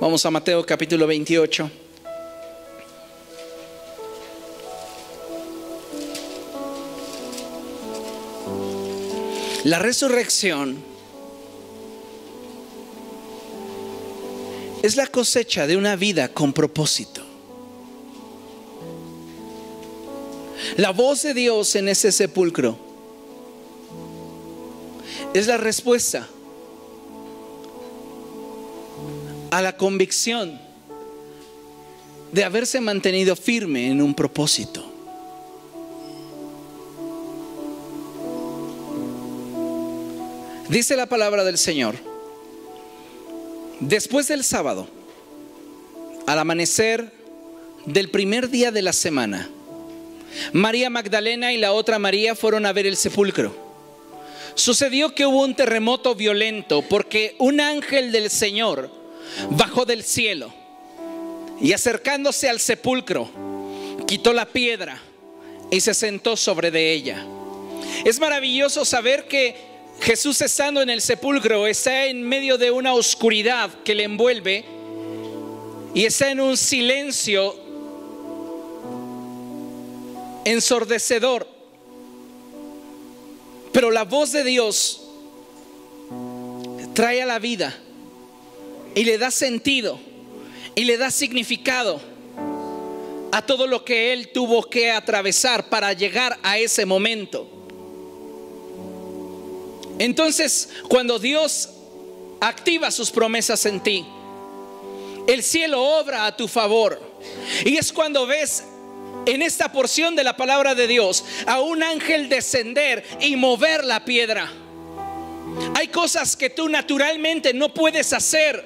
Vamos a Mateo capítulo 28. La resurrección es la cosecha de una vida con propósito. La voz de Dios en ese sepulcro es la respuesta a la convicción de haberse mantenido firme en un propósito. Dice la palabra del Señor: después del sábado, al amanecer del primer día de la semana, María Magdalena y la otra María fueron a ver el sepulcro. Sucedió que hubo un terremoto violento porque un ángel del Señor bajó del cielo y, acercándose al sepulcro, quitó la piedra y se sentó sobre de ella. Es maravilloso saber que Jesús, estando en el sepulcro, está en medio de una oscuridad que le envuelve y está en un silencio ensordecedor. Pero la voz de Dios trae a la vida y le da sentido y le da significado a todo lo que Él tuvo que atravesar para llegar a ese momento. Entonces, cuando Dios activa sus promesas en ti, el cielo obra a tu favor. Y es cuando ves en esta porción de la palabra de Dios a un ángel descender y mover la piedra. Hay cosas que tú naturalmente no puedes hacer,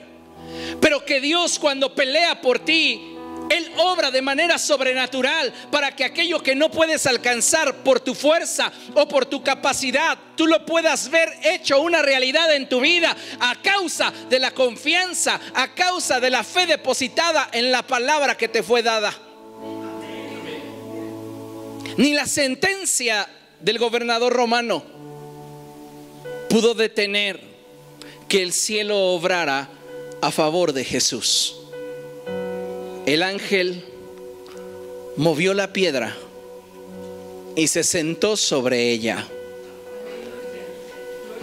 pero que Dios, cuando pelea por ti, Él obra de manera sobrenatural para que aquello que no puedes alcanzar por tu fuerza o por tu capacidad, tú lo puedas ver hecho una realidad en tu vida a causa de la confianza, a causa de la fe depositada en la palabra que te fue dada. Ni la sentencia del gobernador romano pudo detener que el cielo obrara a favor de Jesús. El ángel movió la piedra y se sentó sobre ella,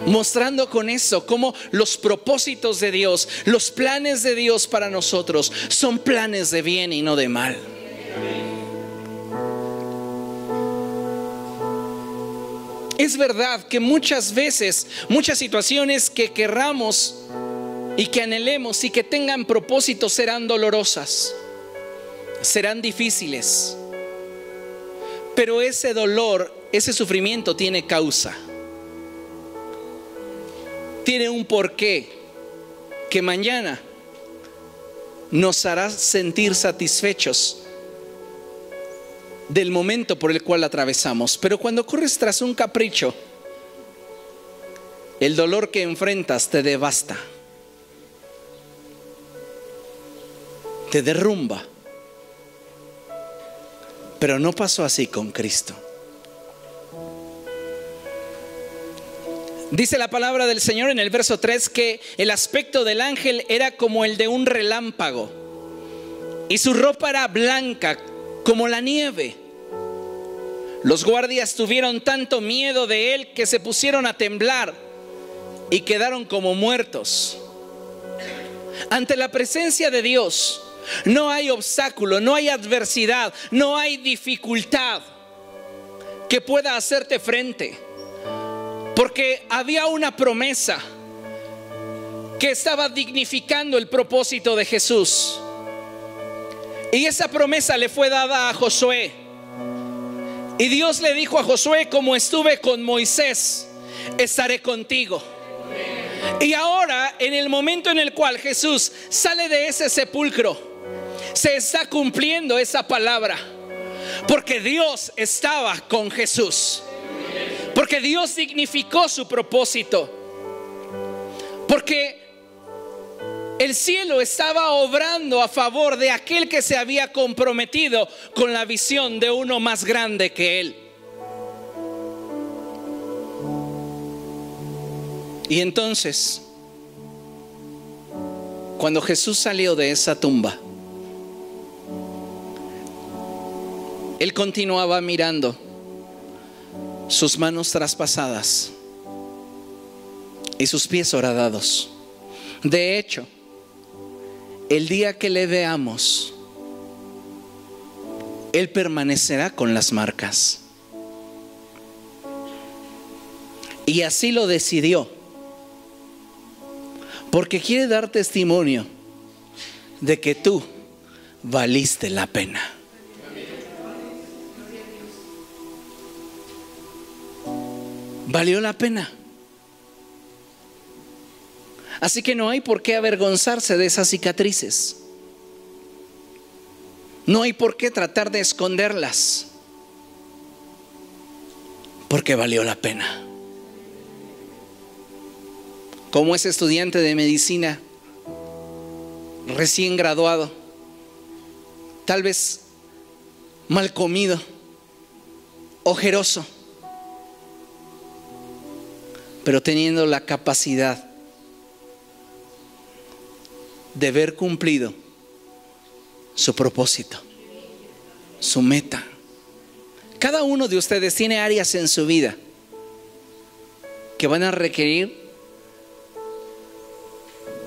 mostrando con eso cómo los propósitos de Dios, los planes de Dios para nosotros son planes de bien y no de mal. Es verdad que muchas veces, muchas situaciones que querramos y que anhelemos y que tengan propósito serán dolorosas, serán difíciles, pero ese dolor, ese sufrimiento tiene causa, tiene un porqué que mañana nos hará sentir satisfechos del momento por el cual atravesamos. Pero cuando corres tras un capricho, el dolor que enfrentas te devasta, te derrumba. Pero no pasó así con Cristo. Dice la palabra del Señor en el verso 3 que el aspecto del ángel era como el de un relámpago y su ropa era blanca como la nieve. Los guardias tuvieron tanto miedo de él que se pusieron a temblar y quedaron como muertos. Ante la presencia de Dios no hay obstáculo, no hay adversidad, no hay dificultad que pueda hacerte frente, porque había una promesa que estaba dignificando el propósito de Jesús. Y esa promesa le fue dada a Josué. Y Dios le dijo a Josué: como estuve con Moisés, estaré contigo. Y ahora, en el momento en el cual Jesús sale de ese sepulcro, se está cumpliendo esa palabra, porque Dios estaba con Jesús, porque Dios dignificó su propósito, porque el cielo estaba obrando a favor de aquel que se había comprometido con la visión de uno más grande que él. Y entonces, cuando Jesús salió de esa tumba, Él continuaba mirando sus manos traspasadas y sus pies horadados. De hecho, el día que le veamos, Él permanecerá con las marcas. Y así lo decidió, porque quiere dar testimonio de que tú valiste la pena. Valió la pena. Así que no hay por qué avergonzarse de esas cicatrices. No hay por qué tratar de esconderlas, porque valió la pena. Como ese estudiante de medicina recién graduado, tal vez mal comido, ojeroso, pero teniendo la capacidad de ver cumplido su propósito, su meta, Cada uno de ustedes tiene áreas en su vida que van a requerir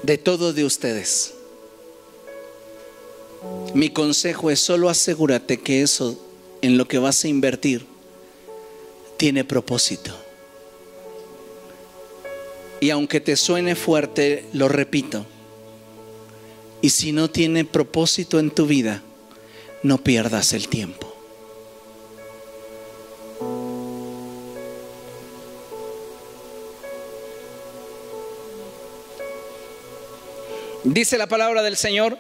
de todo de ustedes. Mi consejo es: solo asegúrate que eso en lo que vas a invertir tiene propósito. Y aunque te suene fuerte, lo repito: y si no tiene propósito en tu vida, no pierdas el tiempo. Dice la palabra del Señor,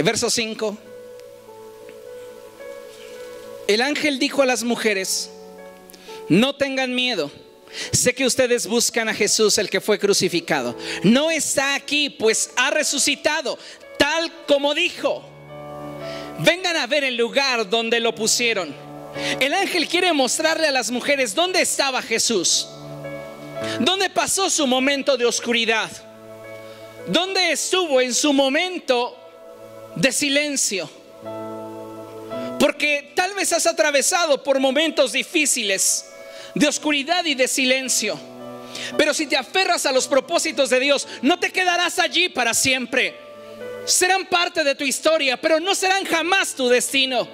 verso 5: el ángel dijo a las mujeres: no tengan miedo. Sé que ustedes buscan a Jesús, el que fue crucificado. No está aquí, pues ha resucitado, tal como dijo. Vengan a ver el lugar donde lo pusieron. El ángel quiere mostrarle a las mujeres dónde estaba Jesús, dónde pasó su momento de oscuridad, dónde estuvo en su momento de silencio. Porque tal vez has atravesado por momentos difíciles de oscuridad y de silencio, pero si te aferras a los propósitos de Dios, no te quedarás allí para siempre. Serán parte de tu historia, pero no serán jamás tu destino.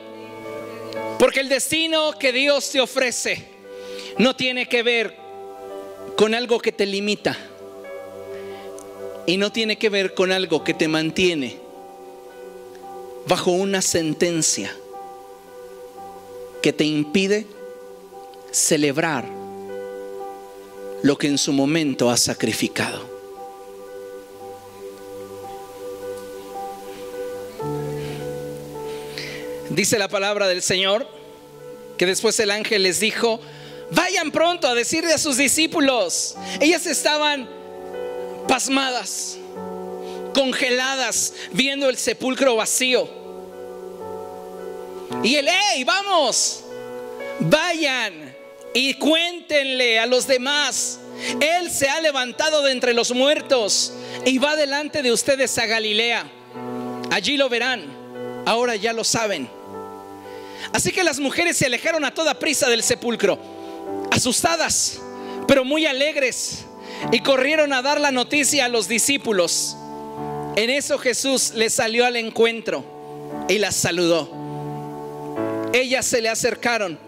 Porque el destino que Dios te ofrece no tiene que ver con algo que te limita, y no tiene que ver con algo que te mantiene bajo una sentencia que te impide celebrar lo que en su momento has sacrificado. Dice la palabra del Señor que después el ángel les dijo: vayan pronto a decirle a sus discípulos. Ellas estaban pasmadas, congeladas, viendo el sepulcro vacío. Y él: ¡hey, vamos! Vayan y cuéntenle a los demás. Él se ha levantado de entre los muertos y va delante de ustedes a Galilea. Allí lo verán. Ahora ya lo saben. Así que las mujeres se alejaron a toda prisa del sepulcro, asustadas, pero muy alegres, y corrieron a dar la noticia a los discípulos. En eso Jesús les salió al encuentro y las saludó. Ellas se le acercaron,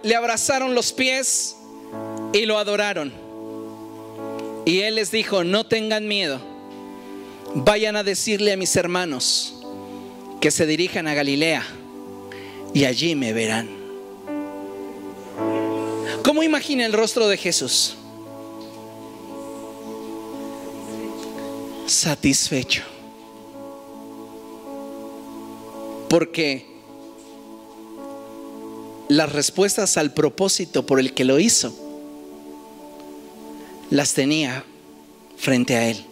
le abrazaron los pies y lo adoraron. Y él les dijo: no tengan miedo, vayan a decirle a mis hermanos que se dirijan a Galilea y allí me verán. ¿Cómo imagina el rostro de Jesús? Satisfecho, porque las respuestas al propósito por el que lo hizo las tenía frente a él.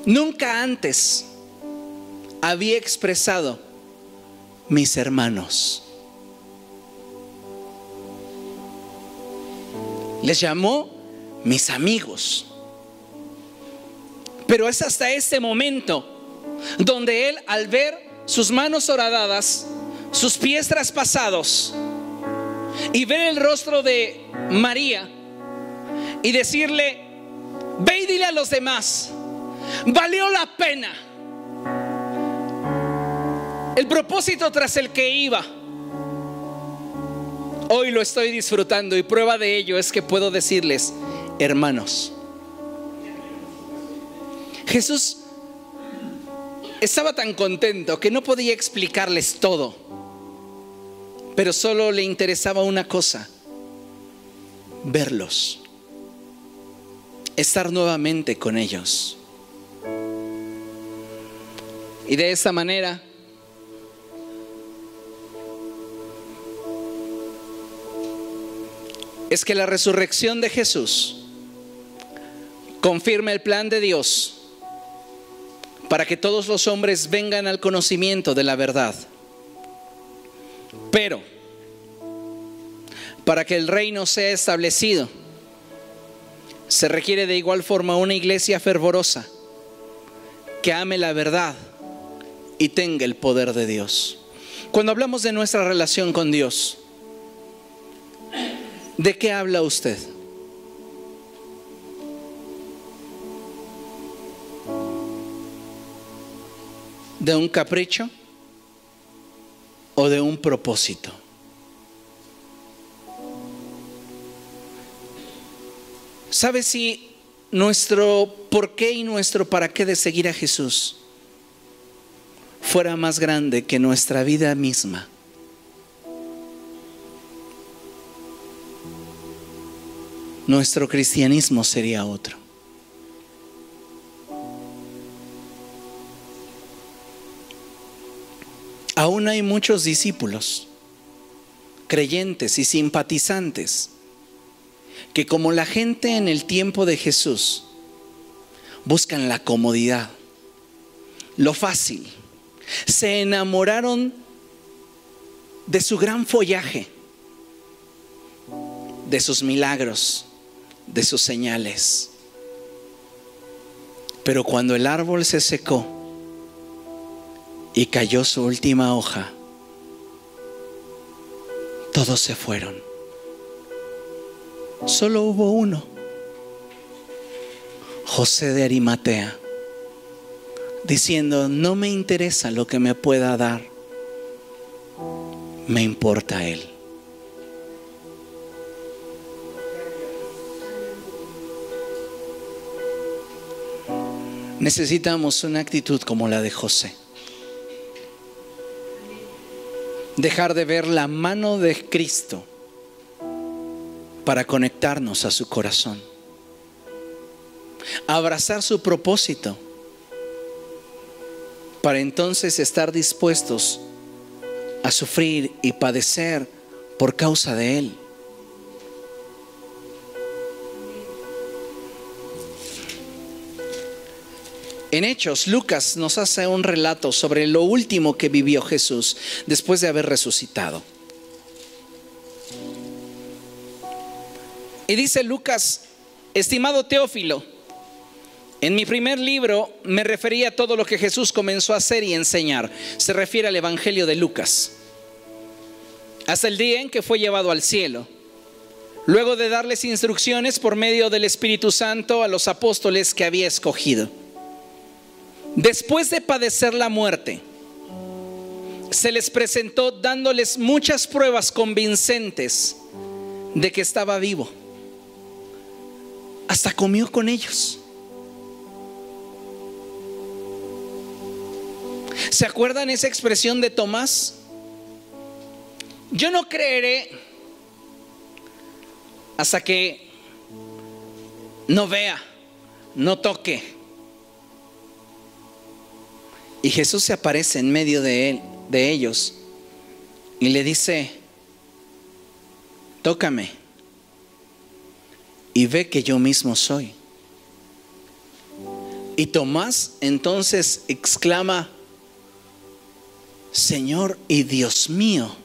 Nunca antes había expresado: mis hermanos. Les llamó mis amigos. Pero es hasta este momento donde él, al ver sus manos horadadas, sus pies traspasados, y ver el rostro de María y decirle: ve y dile a los demás, valió la pena. El propósito tras el que iba, hoy lo estoy disfrutando, y prueba de ello es que puedo decirles: hermanos. Jesús estaba tan contento que no podía explicarles todo, pero solo le interesaba una cosa: verlos, estar nuevamente con ellos. Y de esa manera es que la resurrección de Jesús confirma el plan de Dios para que todos los hombres vengan al conocimiento de la verdad. Pero para que el reino sea establecido, se requiere de igual forma una iglesia fervorosa que ame la verdad y tenga el poder de Dios. Cuando hablamos de nuestra relación con Dios, ¿de qué habla usted? ¿De un capricho o de un propósito? ¿Sabe si nuestro por qué y nuestro para qué de seguir a Jesús fuera más grande que nuestra vida misma? Nuestro cristianismo sería otro. Aún hay muchos discípulos, creyentes y simpatizantes, que como la gente en el tiempo de Jesús, buscan la comodidad, lo fácil. Se enamoraron de su gran follaje, de sus milagros, de sus señales. Pero cuando el árbol se secó y cayó su última hoja, todos se fueron. Solo hubo uno, José de Arimatea, diciendo: no me interesa lo que me pueda dar, me importa Él. Necesitamos una actitud como la de José. Dejar de ver la mano de Cristo para conectarnos a su corazón. Abrazar su propósito para entonces estar dispuestos a sufrir y padecer por causa de Él. En Hechos, Lucas nos hace un relato sobre lo último que vivió Jesús después de haber resucitado. Y dice Lucas: estimado Teófilo, en mi primer libro me refería a todo lo que Jesús comenzó a hacer y enseñar. Se refiere al Evangelio de Lucas. Hasta el día en que fue llevado al cielo, luego de darles instrucciones por medio del Espíritu Santo a los apóstoles que había escogido. Después de padecer la muerte, se les presentó dándoles muchas pruebas convincentes de que estaba vivo. Hasta comió con ellos. ¿Se acuerdan esa expresión de Tomás? Yo no creeré hasta que no vea, no toque. Y Jesús se aparece en medio de ellos y le dice: tócame y ve que yo mismo soy. Y Tomás entonces exclama: Señor y Dios mío.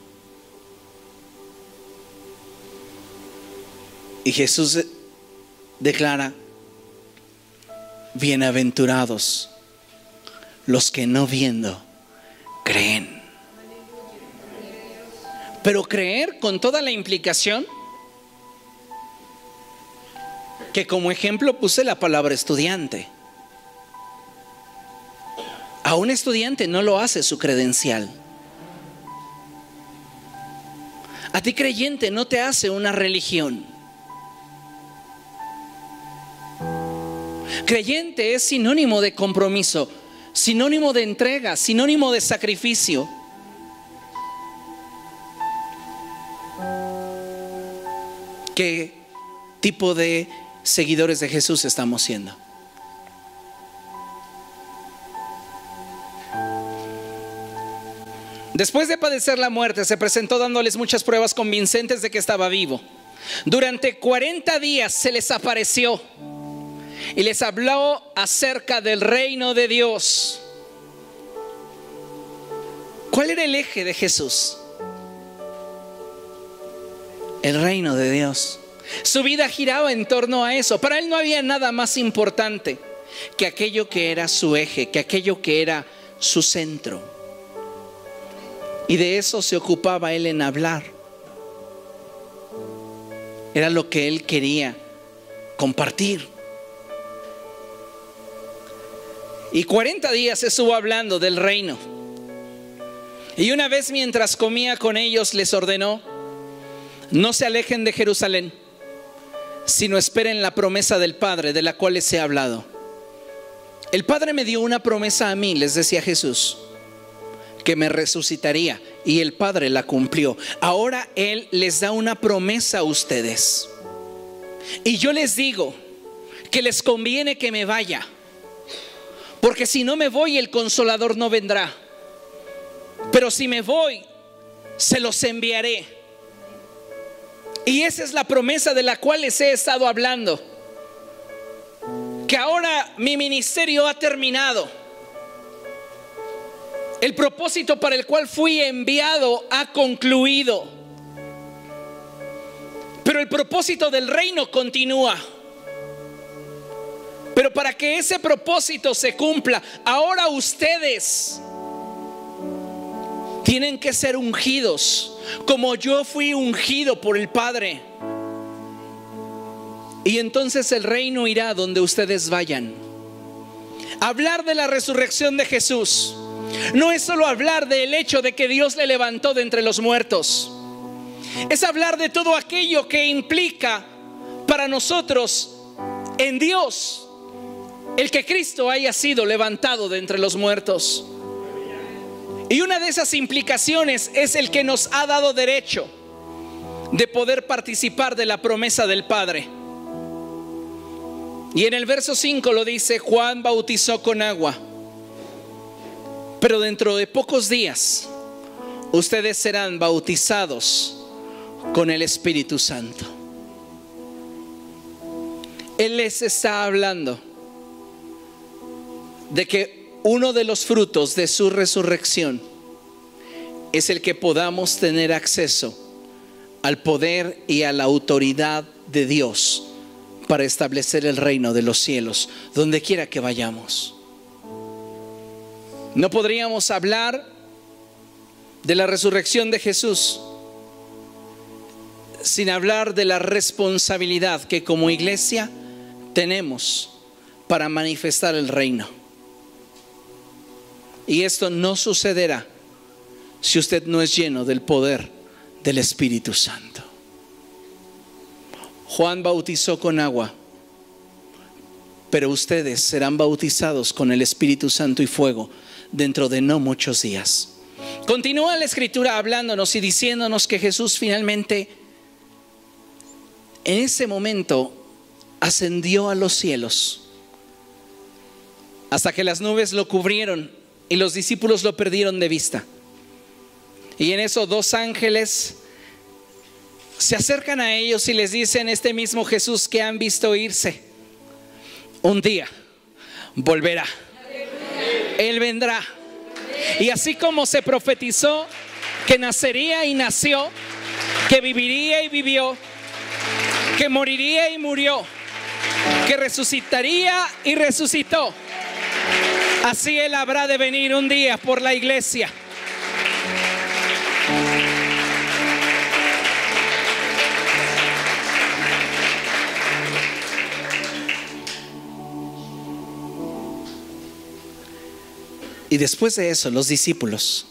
Y Jesús declara: bienaventurados los que no viendo creen. Pero creer con toda la implicación que como ejemplo puse la palabra estudiante. A un estudiante no lo hace su credencial. A ti creyente no te hace una religión. Creyente es sinónimo de compromiso, sinónimo de entrega, sinónimo de sacrificio. ¿Qué tipo de seguidores de Jesús estamos siendo? Después de padecer la muerte, se presentó dándoles muchas pruebas convincentes de que estaba vivo. Durante 40 días se les apareció y les habló acerca del reino de Dios. ¿Cuál era el eje de Jesús? El reino de Dios. Su vida giraba en torno a eso. Para él no había nada más importante que aquello que era su eje, que aquello que era su centro. Y de eso se ocupaba él en hablar. Era lo que él quería compartir. Y 40 días estuvo hablando del reino. Y una vez mientras comía con ellos les ordenó: no se alejen de Jerusalén, sino esperen la promesa del Padre de la cual les he hablado. El Padre me dio una promesa a mí, les decía Jesús, que me resucitaría, y el Padre la cumplió. Ahora Él les da una promesa a ustedes. Y yo les digo que les conviene que me vaya, porque si no me voy, el Consolador no vendrá. Pero si me voy, se los enviaré. Y esa es la promesa de la cual les he estado hablando. Que ahora mi ministerio ha terminado. El propósito para el cual fui enviado ha concluido. Pero el propósito del reino continúa. Pero para que ese propósito se cumpla, ahora ustedes tienen que ser ungidos, como yo fui ungido por el Padre. Y entonces el reino irá donde ustedes vayan. Hablar de la resurrección de Jesús no es solo hablar del hecho de que Dios le levantó de entre los muertos. Es hablar de todo aquello que implica para nosotros en Dios el que Cristo haya sido levantado de entre los muertos. Y una de esas implicaciones es el que nos ha dado derecho de poder participar de la promesa del Padre. Y en el verso 5 lo dice: Juan bautizó con agua, pero dentro de pocos días ustedes serán bautizados con el Espíritu Santo. Él les está hablando de que uno de los frutos de su resurrección es el que podamos tener acceso al poder y a la autoridad de Dios para establecer el reino de los cielos donde quiera que vayamos. No podríamos hablar de la resurrección de Jesús sin hablar de la responsabilidad que como iglesia tenemos para manifestar el reino. Y esto no sucederá si usted no es lleno del poder del Espíritu Santo. Juan bautizó con agua, pero ustedes serán bautizados con el Espíritu Santo y fuego dentro de no muchos días. Continúa la Escritura hablándonos y diciéndonos que Jesús finalmente en ese momento ascendió a los cielos hasta que las nubes lo cubrieron y los discípulos lo perdieron de vista. Y en eso 2 ángeles se acercan a ellos y les dicen: este mismo Jesús que han visto irse, un día volverá. Él vendrá. Y así como se profetizó que nacería y nació, que viviría y vivió, que moriría y murió, que resucitaría y resucitó, así Él habrá de venir un día por la iglesia. Y después de eso, los discípulos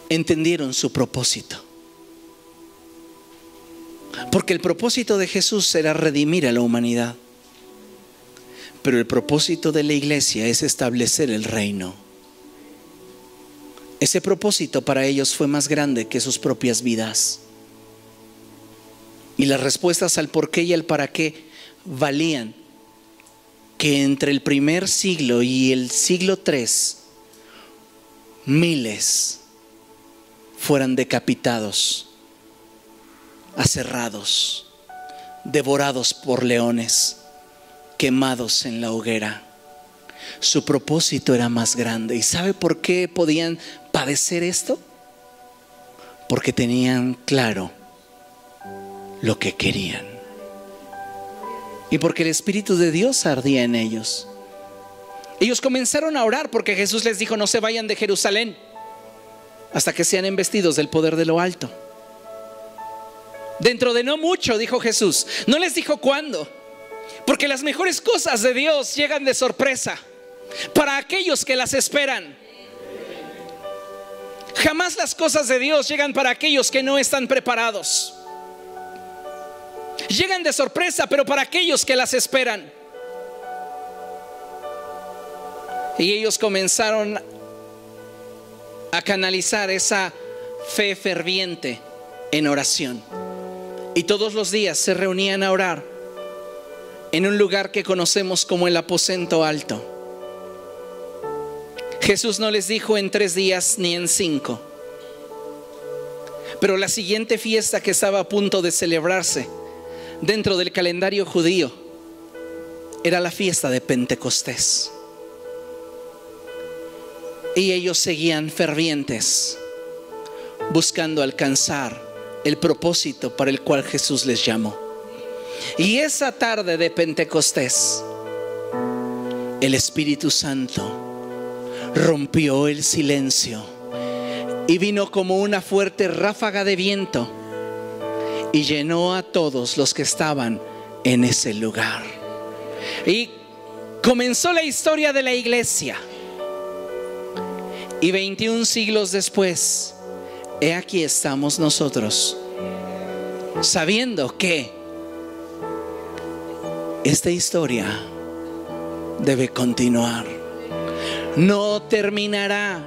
entendieron su propósito. Porque el propósito de Jesús era redimir a la humanidad. Pero el propósito de la iglesia es establecer el reino. Ese propósito para ellos fue más grande que sus propias vidas. Y las respuestas al por qué y al para qué valían que entre el primer siglo y el siglo 3 miles fueran decapitados, aserrados, devorados por leones, quemados en la hoguera. Su propósito era más grande. ¿Y sabe por qué podían padecer esto? Porque tenían claro lo que querían. Y porque el Espíritu de Dios ardía en ellos. Ellos comenzaron a orar porque Jesús les dijo: no se vayan de Jerusalén hasta que sean investidos del poder de lo alto. Dentro de no mucho, dijo Jesús. No les dijo cuándo, porque las mejores cosas de Dios llegan de sorpresa para aquellos que las esperan. Jamás las cosas de Dios llegan para aquellos que no están preparados. Llegan de sorpresa, pero para aquellos que las esperan. Y ellos comenzaron a canalizar esa fe ferviente en oración. Y todos los días se reunían a orar en un lugar que conocemos como el aposento alto. Jesús no les dijo en 3 días ni en 5. Pero la siguiente fiesta que estaba a punto de celebrarse dentro del calendario judío era la fiesta de Pentecostés. Y ellos seguían fervientes, buscando alcanzar el propósito para el cual Jesús les llamó. Y esa tarde de Pentecostés, el Espíritu Santo rompió el silencio y vino como una fuerte ráfaga de viento y llenó a todos los que estaban en ese lugar. Y comenzó la historia de la iglesia. Y 21 siglos después, he aquí estamos nosotros, sabiendo que esta historia debe continuar. No terminará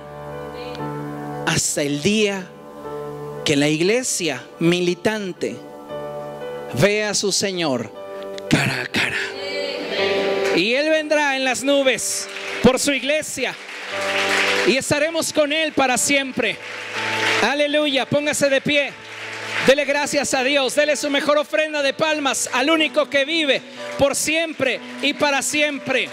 hasta el día que la iglesia militante vea a su Señor cara a cara. Y Él vendrá en las nubes por su iglesia y estaremos con Él para siempre. Aleluya, póngase de pie. Dele gracias a Dios, dele su mejor ofrenda de palmas al único que vive por siempre y para siempre.